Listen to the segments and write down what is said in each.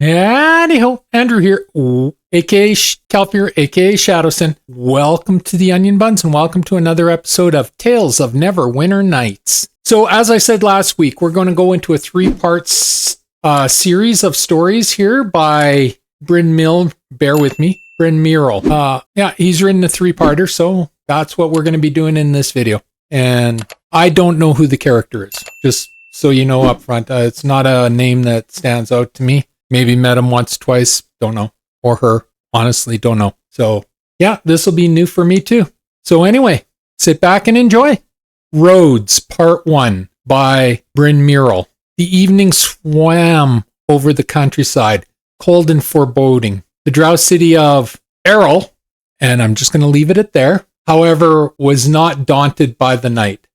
Howdy-ho, Andrew here, aka Kelpier, aka Shadowson. Welcome to the Onion Buns and welcome to another episode of Tales of Neverwinter Nights. So as I said last week, we're going to go into a three-part series of stories here by Bryn Mill. Bear with me, Bryn Murrell. He's written a three-parter, so that's what we're going to be doing in this video. And I don't know who the character is, just so you know up front. It's not a name that stands out to me. Maybe met him once, twice, don't know. Or her, honestly, don't know. So, yeah, this will be new for me too. So anyway, sit back and enjoy. Roads, Part 1 by Bryn Murrell. The evening swam over the countryside, cold and foreboding. The drow city of Errol, and I'm just going to leave it at there, however, was not daunted by the night.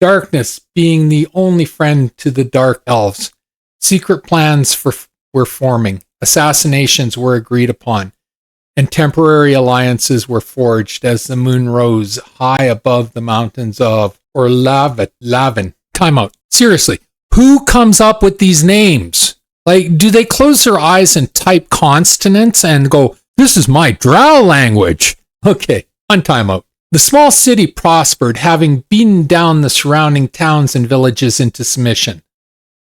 Darkness being the only friend to the dark elves. Secret plans were forming, assassinations were agreed upon, and temporary alliances were forged as the moon rose high above the mountains of Lavin. Time out. Seriously, who comes up with these names? Like, do they close their eyes and type consonants and go, this is my drow language? Okay, on timeout. The small city prospered, having beaten down the surrounding towns and villages into submission.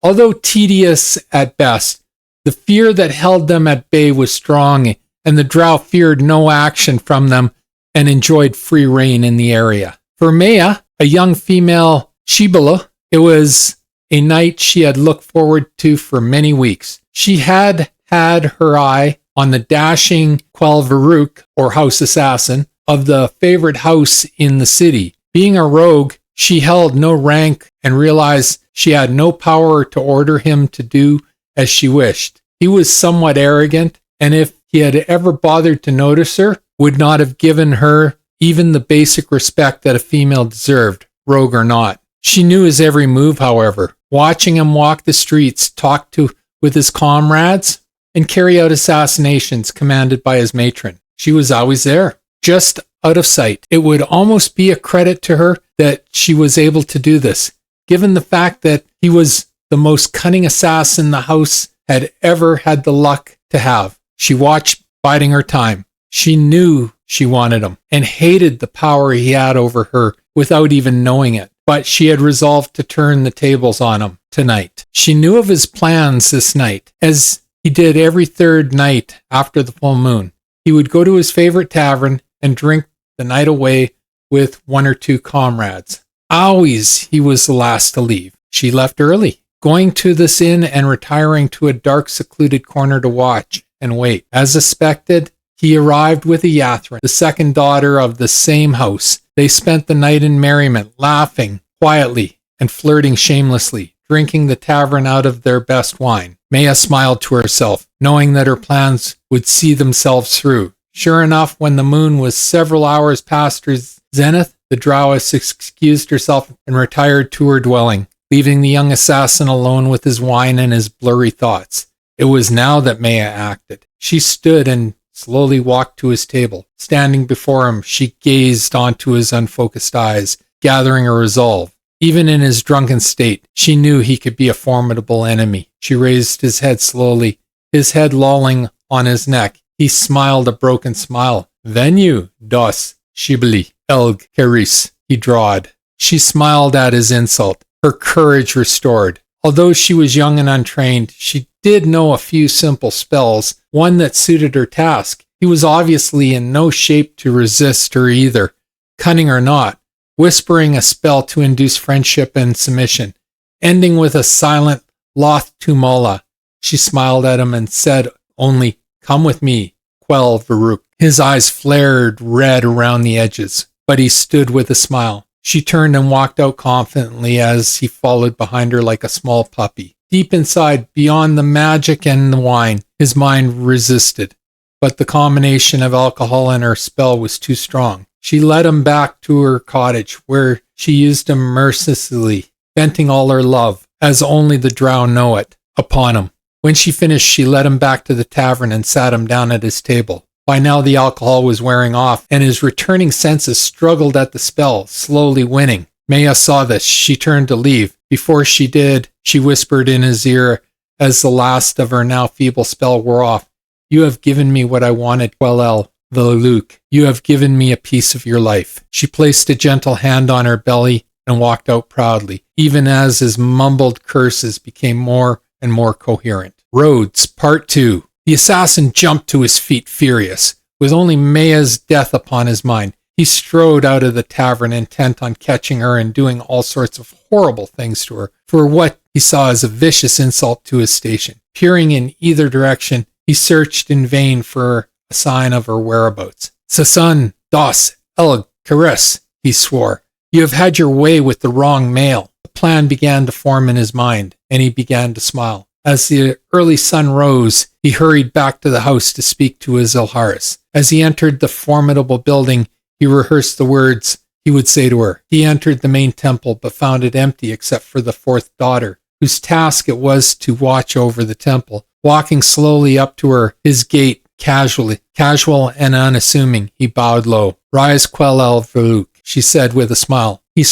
Although tedious at best, the fear that held them at bay was strong, and the drow feared no action from them and enjoyed free reign in the area. For Maya, a young female Shibboleth, it was a night she had looked forward to for many weeks. She had had her eye on the dashing Quelvaruk, or house assassin, of the favorite house in the city. Being a rogue, she held no rank and realized she had no power to order him to do as she wished. He was somewhat arrogant, and if he had ever bothered to notice her, would not have given her even the basic respect that a female deserved, rogue or not. She knew his every move, however, watching him walk the streets, talk with his comrades, and carry out assassinations commanded by his matron. She was always there, just out of sight. It would almost be a credit to her that she was able to do this, given the fact that he was the most cunning assassin the house had ever had the luck to have. She watched, biding her time. She knew she wanted him and hated the power he had over her without even knowing it. But she had resolved to turn the tables on him tonight. She knew of his plans this night, as he did every third night after the full moon. He would go to his favorite tavern and drink the night away with one or two comrades. Always he was the last to leave. She left early, going to this inn and retiring to a dark, secluded corner to watch and wait. As expected, he arrived with a Yathrin, the second daughter of the same house. They spent the night in merriment, laughing quietly and flirting shamelessly, drinking the tavern out of their best wine. Maya smiled to herself, knowing that her plans would see themselves through. Sure enough, when the moon was several hours past her zenith, the Drowess excused herself and retired to her dwelling, leaving the young assassin alone with his wine and his blurry thoughts. It was now that Maya acted. She stood and slowly walked to his table. Standing before him, she gazed onto his unfocused eyes, gathering a resolve. Even in his drunken state, she knew he could be a formidable enemy. She raised his head slowly, his head lolling on his neck. He smiled a broken smile. Venue, dos, shibli, elg, keris, he drawled. She smiled at his insult, her courage restored. Although she was young and untrained, she did know a few simple spells, one that suited her task. He was obviously in no shape to resist her either, cunning or not, whispering a spell to induce friendship and submission, ending with a silent Loth Tumala. She smiled at him and said only, come with me, Quelvaruk. His eyes flared red around the edges, but he stood with a smile. She turned and walked out confidently as he followed behind her like a small puppy. Deep inside, beyond the magic and the wine, his mind resisted, but the combination of alcohol and her spell was too strong. She led him back to her cottage, where she used him mercilessly, venting all her love, as only the drow know it, upon him. When she finished, she led him back to the tavern and sat him down at his table. By now the alcohol was wearing off, and his returning senses struggled at the spell, slowly winning. Maya saw this. She turned to leave. Before she did, she whispered in his ear as the last of her now feeble spell wore off. You have given me what I wanted, Quelel Veluk. You have given me a piece of your life. She placed a gentle hand on her belly and walked out proudly, even as his mumbled curses became more and more coherent. Rhodes, Part 2. The assassin jumped to his feet furious. With only Maya's death upon his mind, he strode out of the tavern intent on catching her and doing all sorts of horrible things to her for what he saw as a vicious insult to his station. Peering in either direction, he searched in vain for a sign of her whereabouts. Sasan das el Caress, he swore. You have had your way with the wrong male. A plan began to form in his mind, and he began to smile. As the early sun rose, he hurried back to the house to speak to his Ilharis. As he entered the formidable building, he rehearsed the words he would say to her. He entered the main temple, but found it empty except for the fourth daughter, whose task it was to watch over the temple. Walking slowly up to her, his gait casual and unassuming, he bowed low. Rise, Quelel Veluk, she said with a smile. He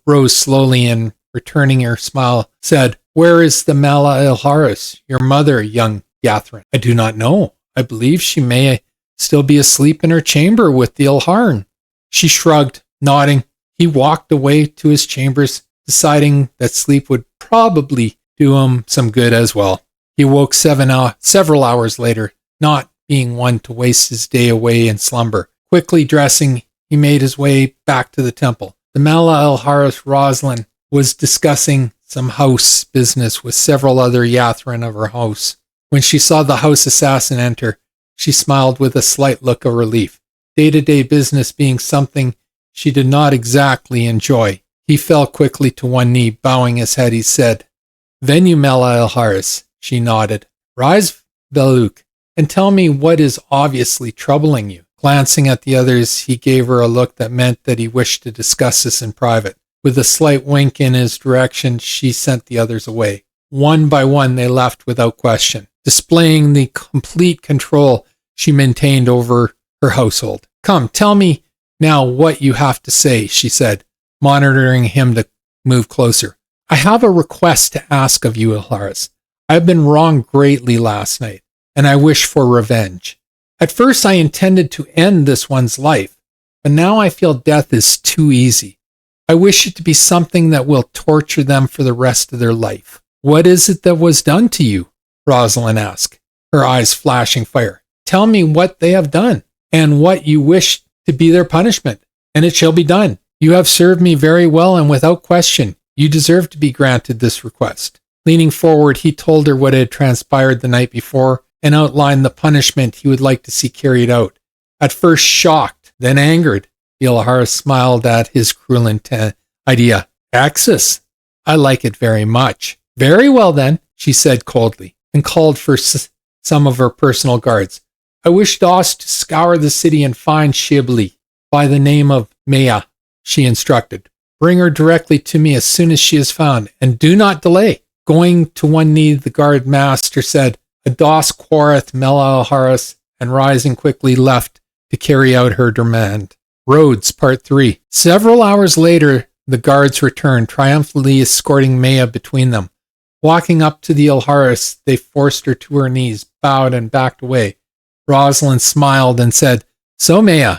rose slowly and, returning her smile, said, Where is the Mala Ilharis, your mother, young Yathrin? I do not know. I believe she may still be asleep in her chamber with the Ilharn. She shrugged, nodding. He walked away to his chambers, deciding that sleep would probably do him some good as well. He woke several hours later, not being one to waste his day away in slumber. Quickly dressing, he made his way back to the temple. The Mala Ilharis Roslin was discussing some house business with several other Yathrin of her house. When she saw the house assassin enter, she smiled with a slight look of relief. Day-to-day business being something she did not exactly enjoy. He fell quickly to one knee, bowing his head. He said, Venu Mala Ilharis. She nodded. Rise, Veluk, and tell me what is obviously troubling you. Glancing at the others, he gave her a look that meant that he wished to discuss this in private. With a slight wink in his direction, she sent the others away. One by one, they left without question, displaying the complete control she maintained over her household. Come, tell me now what you have to say, she said, monitoring him to move closer. I have a request to ask of you, Ilharis. I have been wronged greatly last night, and I wish for revenge. At first I intended to end this one's life, but now I feel death is too easy. I wish it to be something that will torture them for the rest of their life. What is it that was done to you? Rosalind asked, her eyes flashing fire. Tell me what they have done, and what you wish to be their punishment, and it shall be done. You have served me very well, and without question, you deserve to be granted this request. Leaning forward, he told her what had transpired the night before and outlined the punishment he would like to see carried out. At first shocked, then angered, Ilhar smiled at his cruel idea. Axis, I like it very much. Very well then, she said coldly, and called for some of her personal guards. I wish Doss to scour the city and find Shibli by the name of Maya, she instructed. Bring her directly to me as soon as she is found, and do not delay. Going to one knee, the guard master said, Ados Quareth Mela Haris, and rising quickly left to carry out her demand. Rhodes, Part 3. Several hours later, the guards returned, triumphantly escorting Maya between them. Walking up to the Ilharis, they forced her to her knees, bowed, and backed away. Rosalind smiled and said, So, Maya,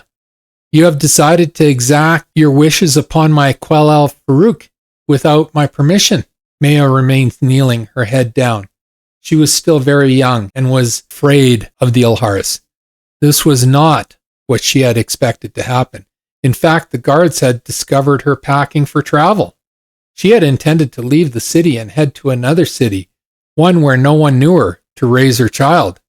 you have decided to exact your wishes upon my Quelel Farouk without my permission. Maya remained kneeling, her head down. She was still very young and was afraid of the Ilharis. This was not what she had expected to happen. In fact, the guards had discovered her packing for travel. She had intended to leave the city and head to another city, one where no one knew her, to raise her child.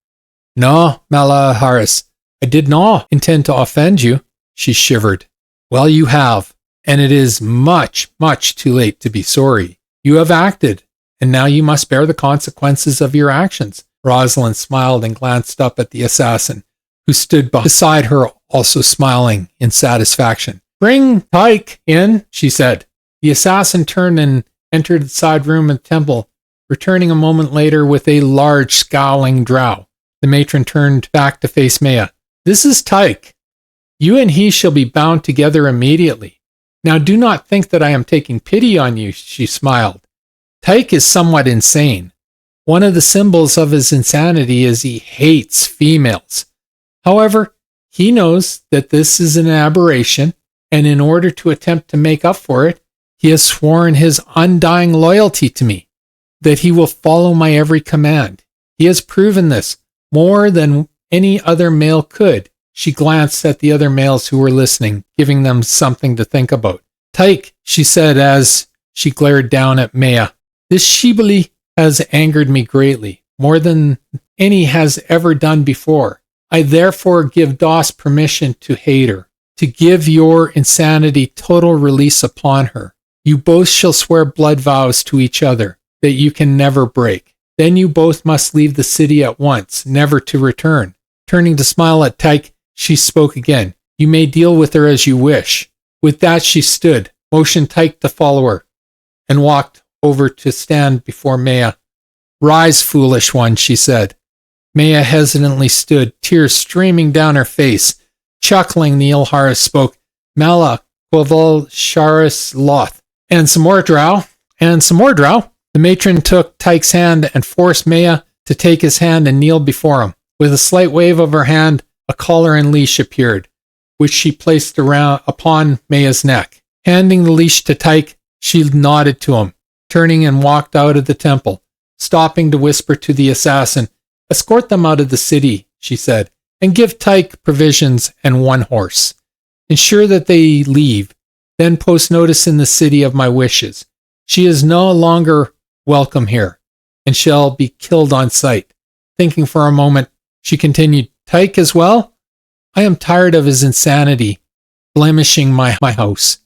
No, Mala Haris, I did not intend to offend you, she shivered. Well, you have, and it is much, much too late to be sorry. You have acted, and now you must bear the consequences of your actions. Rosalind smiled and glanced up at the assassin, who stood beside her, also smiling in satisfaction. Bring Tyke in, she said. The assassin turned and entered the side room of the temple, returning a moment later with a large scowling drow. The matron turned back to face Maya. This is Tyke. You and he shall be bound together immediately. Now do not think that I am taking pity on you, she smiled. Tyke is somewhat insane. One of the symbols of his insanity is he hates females. However, he knows that this is an aberration, and in order to attempt to make up for it, he has sworn his undying loyalty to me, that he will follow my every command. He has proven this more than any other male could. She glanced at the other males who were listening, giving them something to think about. Tyke, she said as she glared down at Maya, this Shibboleth has angered me greatly, more than any has ever done before. I therefore give Doss permission to hate her, to give your insanity total release upon her. You both shall swear blood vows to each other that you can never break. Then you both must leave the city at once, never to return. Turning to smile at Tyke, she spoke again. You may deal with her as you wish. With that she stood, motioned Tyke to follow her, and walked over to stand before Maya. Rise, foolish one, she said. Maya hesitantly stood, tears streaming down her face. Chuckling, the Ilhara spoke, Mala, Quaval, Sharis, Loth. And some more drow. The matron took Tyke's hand and forced Maya to take his hand and kneel before him. With a slight wave of her hand, a collar and leash appeared, which she placed upon Maya's neck. Handing the leash to Tyke, she nodded to him, turning and walked out of the temple, stopping to whisper to the assassin, escort them out of the city, she said, and give Tyke provisions and one horse. Ensure that they leave, then post notice in the city of my wishes. She is no longer welcome here, and shall be killed on sight. Thinking for a moment, she continued, Tyke as well? I am tired of his insanity, blemishing my house.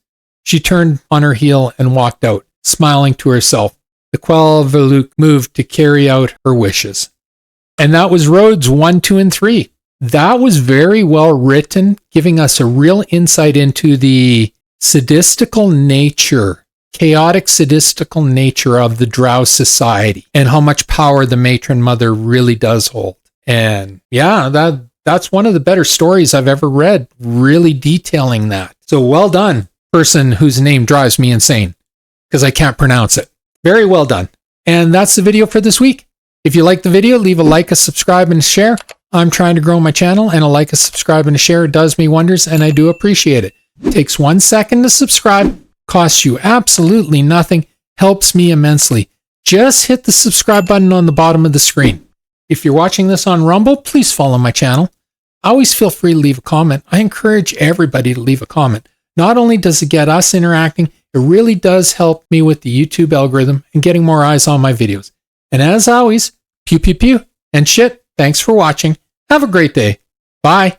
She turned on her heel and walked out, smiling to herself. The Quel'Veluk moved to carry out her wishes. And that was Roads 1, 2, and 3. That was very well written, giving us a real insight into the sadistical nature, chaotic sadistical nature of the Drow society, and how much power the matron mother really does hold. And yeah, that's one of the better stories I've ever read, really detailing that. So well done, person whose name drives me insane, because I can't pronounce it. Very well done. And that's the video for this week. If you like the video, leave a like, a subscribe, and a share. I'm trying to grow my channel, and a like, a subscribe, and a share does me wonders, and I do appreciate it. It takes 1 second to subscribe, costs you absolutely nothing, helps me immensely. Just hit the subscribe button on the bottom of the screen. If you're watching this on Rumble, please follow my channel. Always feel free to leave a comment. I encourage everybody to leave a comment. Not only does it get us interacting, it really does help me with the YouTube algorithm and getting more eyes on my videos. And as always, pew pew pew and shit, thanks for watching. Have a great day. Bye.